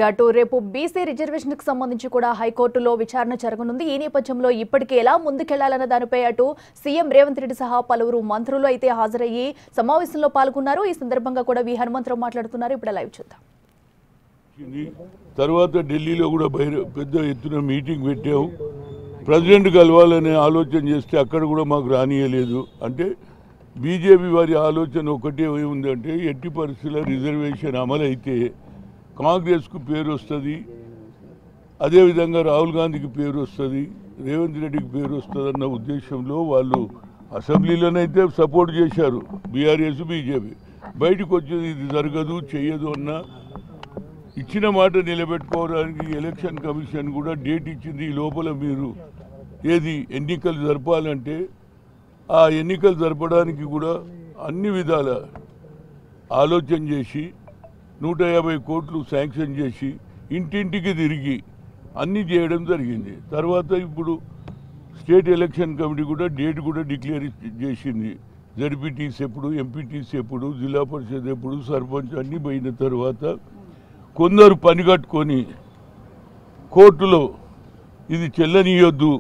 అటు రేపు BC reservation కు సంబంధించి కూడా హైకోర్టులో విచారణ జరగనుంది. ఈ నేపథ్యంలో ఇప్పటికే ఎలా ముందుకెళ్లాలన్న దానిపై అటు సీఎం రేవంత్ రెడ్డి సహా పలువురు మంత్రులు అయితే హాజరయ్యి సమావేశంలో పాల్గొన్నారు. ఈ సందర్భంగా కూడా వి హనుమంతరావు మాట్లాడుతున్నారు. ఇప్పుడు లైవ్ చూద్దాం. తర్వాత ఢిల్లీలో కూడా పెద్ద ఎత్తున మీటింగ్ పెట్టాము. ప్రెసిడెంట్ కలవాలనే ఆలోచన చేస్తే అక్కడ కూడా మాకు రానియలేదు. అంటే బీజేపీ వారి ఆలోచన ఒకటే ఉందంటే ఎట్టి పరిస్థితుల్లో రిజర్వేషన్ అమలైతే కాంగ్రెస్కు పేరు వస్తుంది, అదేవిధంగా రాహుల్ గాంధీకి పేరు వస్తుంది, రేవంత్ రెడ్డికి పేరు వస్తుంది అన్న ఉద్దేశంలో వాళ్ళు అసెంబ్లీలోనైతే సపోర్ట్ చేశారు బీఆర్ఎస్ బీజేపీ. బయటకు వచ్చేది ఇది జరగదు చెయ్యదు అన్న ఇచ్చిన మాట నిలబెట్టుకోవడానికి ఎలక్షన్ కమిషన్ కూడా డేట్ ఇచ్చింది. ఈ లోపల మీరు ఏది ఎన్నికలు జరపాలంటే ఆ ఎన్నికలు జరపడానికి కూడా అన్ని విధాల ఆలోచన చేసి 150 కోట్లు శాంక్షన్ చేసి ఇంటింటికి తిరిగి అన్నీ చేయడం జరిగింది. తర్వాత ఇప్పుడు స్టేట్ ఎలక్షన్ కమిటీ కూడా డేట్ కూడా డిక్లేర్ చేసింది. జడ్పీటీసీ ఎప్పుడు, ఎంపీటీసీ ఎప్పుడు, జిల్లా పరిషత్ ఎప్పుడు, సర్పంచ్ అన్నీ పోయిన తర్వాత కొందరు పని కట్టుకొని కోర్టులో ఇది చెల్లనియొద్దు,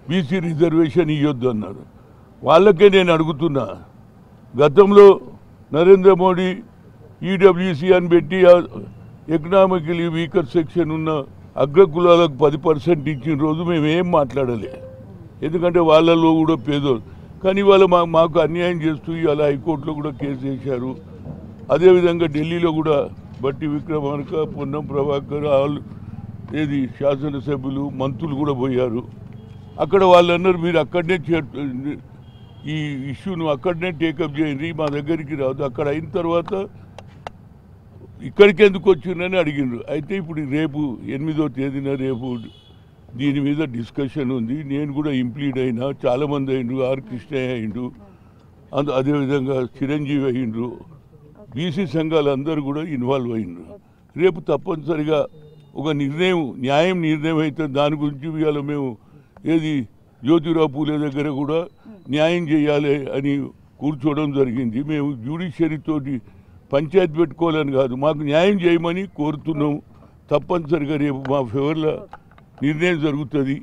బీసీ రిజర్వేషన్ ఇవ్వద్దు అన్నారు. వాళ్ళకే నేను అడుగుతున్నా, గతంలో నరేంద్ర మోడీ ఈడబ్ల్యూసీ అని పెట్టి ఎకనామికలీ వీకర్ సెక్షన్ ఉన్న అగ్రకులాలకు 10% ఇచ్చిన రోజు మేము ఏం మాట్లాడలే, ఎందుకంటే వాళ్ళలో కూడా పేదోళ్ళు. కానీ వాళ్ళు మాకు అన్యాయం చేస్తూ ఇవాళ హైకోర్టులో కూడా కేసు వేశారు. అదేవిధంగా ఢిల్లీలో కూడా బట్టి విక్రమార్క, పొన్నం ప్రభాకర్ ఏది శాసనసభ్యులు మంత్రులు కూడా పోయారు. అక్కడ వాళ్ళు అన్నారు మీరు అక్కడనే ఈ ఇష్యూను అక్కడనే టేకప్ చేయండి, మా దగ్గరికి రాదు. అక్కడ అయిన తర్వాత ఇక్కడికి ఎందుకు వచ్చిందని అడిగినారు. అయితే ఇప్పుడు రేపు 8వ తేదీన రేపు దీని మీద డిస్కషన్ ఉంది. నేను కూడా ఇంప్లీడ్ అయినా, చాలామంది అయిండ్రు, ఆర్ కృష్ణయ్య అయిండు, అదేవిధంగా చిరంజీవి అయిండ్రు, బీసీ సంఘాలు అందరూ కూడా ఇన్వాల్వ్ అయిండ్రు. రేపు తప్పనిసరిగా ఒక న్యాయం నిర్ణయం అయితే దాని గురించి ఇవాళ మేము ఏది జ్యోతిరావు పూలే దగ్గర కూడా న్యాయం చేయాలి అని కూర్చోవడం జరిగింది. మేము జ్యుడిషియరీతోటి పంచాయతీ పెట్టుకోవాలని కాదు, మాకు న్యాయం చేయమని కోరుతున్నాం. తప్పనిసరిగా రేపు మా ఫేవర్లో నిర్ణయం జరుగుతుంది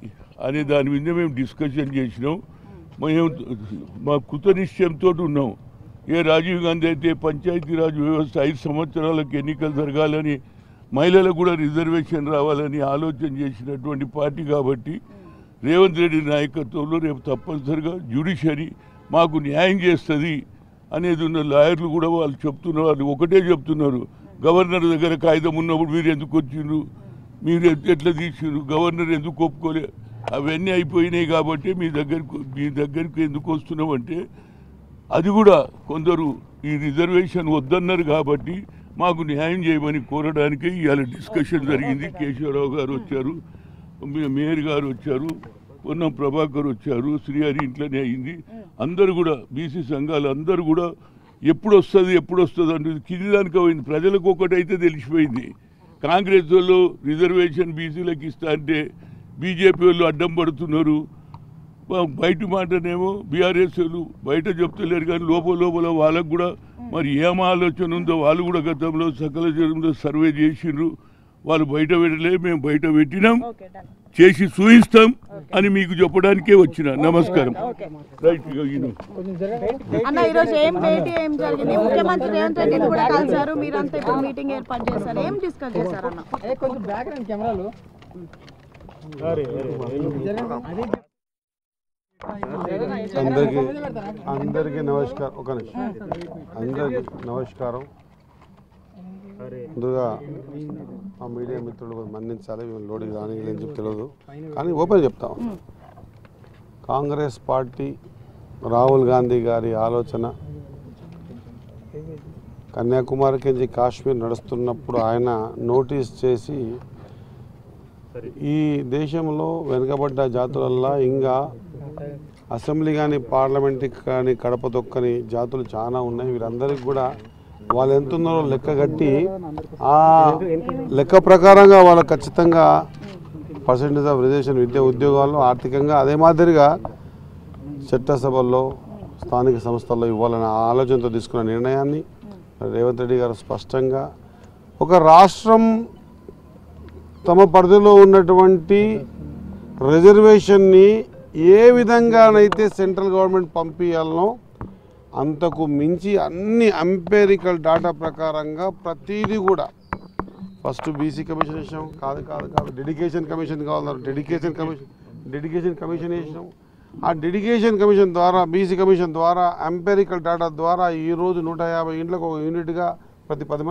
అనే దాని మీద మేము డిస్కషన్ చేసినాం. మేము మా కృతనిశ్చయంతో ఉన్నాం. రాజీవ్ గాంధీ అయితే పంచాయతీరాజ్ వ్యవస్థ 5 సంవత్సరాలకు ఎన్నికలు జరగాలని, మహిళలకు కూడా రిజర్వేషన్ రావాలని ఆలోచన చేసినటువంటి పార్టీ కాబట్టి రేవంత్ రెడ్డి నాయకత్వంలో రేపు తప్పనిసరిగా జ్యుడిషియరీ మాకు న్యాయం చేస్తుంది అనేది ఉన్న లాయర్లు కూడా వాళ్ళు చెప్తున్నారు. వాళ్ళు ఒకటే చెప్తున్నారు, గవర్నర్ దగ్గర కాగితం ఉన్నప్పుడు మీరు ఎందుకు వచ్చిండ్రు, మీరు ఎట్లా తీసిండ్రు, గవర్నర్ ఎందుకు ఒప్పుకోలే, అవన్నీ అయిపోయినాయి కాబట్టి మీ దగ్గరికి ఎందుకు వస్తున్నామంటే అది కూడా కొందరు ఈ రిజర్వేషన్ వద్దన్నారు కాబట్టి మాకు న్యాయం చేయమని కోరడానికి ఇవాళ డిస్కషన్ జరిగింది. కేశవరావు గారు వచ్చారు, మేయర్ గారు వచ్చారు, పొన్నం ప్రభాకర్ వచ్చారు, శ్రీహరి ఇంట్లోనే అయింది. అందరూ కూడా బీసీ సంఘాలు అందరూ కూడా ఎప్పుడు వస్తుంది అంటే కింది దానికి పోయింది. ప్రజలకు ఒకటైతే తెలిసిపోయింది, కాంగ్రెస్ వాళ్ళు రిజర్వేషన్ బీసీలకు ఇస్తా అంటే బీజేపీ వాళ్ళు అడ్డం పడుతున్నారు. బయట మాటనేమో బీఆర్ఎస్ వాళ్ళు బయట చెప్తలేరు, కానీ లోపల వాళ్ళకు కూడా మరి ఏం ఆలోచన ఉందో వాళ్ళు కూడా గతంలో సకల జనంలో సర్వే చేసిండ్రు. వాళ్ళు బయట పెట్టలే, మేము బయట పెట్టినాం, చేసి చూయిస్తాం అని మీకు చెప్పడానికే వచ్చిన. నమస్కారం. అందరికీ నమస్కారం. ఒక నిమిషం. అందరికీ నమస్కారం. ముందుగా మా మీడియా మిత్రులు మన్నించాలి, లోడింగ్ రానిలేని చెప్పి తెలియదు, కానీ ఓపెన్ చెప్తాం. కాంగ్రెస్ పార్టీ రాహుల్ గాంధీ గారి ఆలోచన కన్యాకుమారికి నుంచి కాశ్మీర్ నడుస్తున్నప్పుడు ఆయన నోటీస్ చేసి ఈ దేశంలో వెనుకబడ్డ జాతులల్లా ఇంకా అసెంబ్లీ కానీ పార్లమెంట్ కానీ కడప తొక్కని జాతులు చాలా ఉన్నాయి. వీరందరికీ కూడా వాళ్ళు ఎంత ఉన్నారో లెక్క కట్టి ఆ లెక్క ప్రకారంగా వాళ్ళకు ఖచ్చితంగా పర్సెంటేజ్ ఆఫ్ రిజర్వేషన్ విద్యా ఉద్యోగాల్లో ఆర్థికంగా అదే మాదిరిగా చట్టసభల్లో స్థానిక సంస్థల్లో ఇవ్వాలనే ఆలోచనతో తీసుకున్న నిర్ణయాన్ని రేవంత్ రెడ్డి గారు స్పష్టంగా ఒక రాష్ట్రం తమ పరిధిలో ఉన్నటువంటి రిజర్వేషన్ని ఏ విధంగానైతే సెంట్రల్ గవర్నమెంట్ పంపించాలనో అంతకు మించి అన్ని ఎంపెరికల్ డాటా ప్రకారంగా ప్రతిదీ కూడా ఫస్ట్ బీసీ కమిషన్ వేసాం, కాదు డెడికేషన్ కమిషన్ కావాలన్నారు, డెడికేషన్ కమిషన్ వేసాం. ఆ డెడికేషన్ కమిషన్ ద్వారా బీసీ కమిషన్ ద్వారా ఎంపెరికల్ డాటా ద్వారా ఈరోజు 150 ఇండ్లకు ఒక యూనిట్గా ప్రతి 10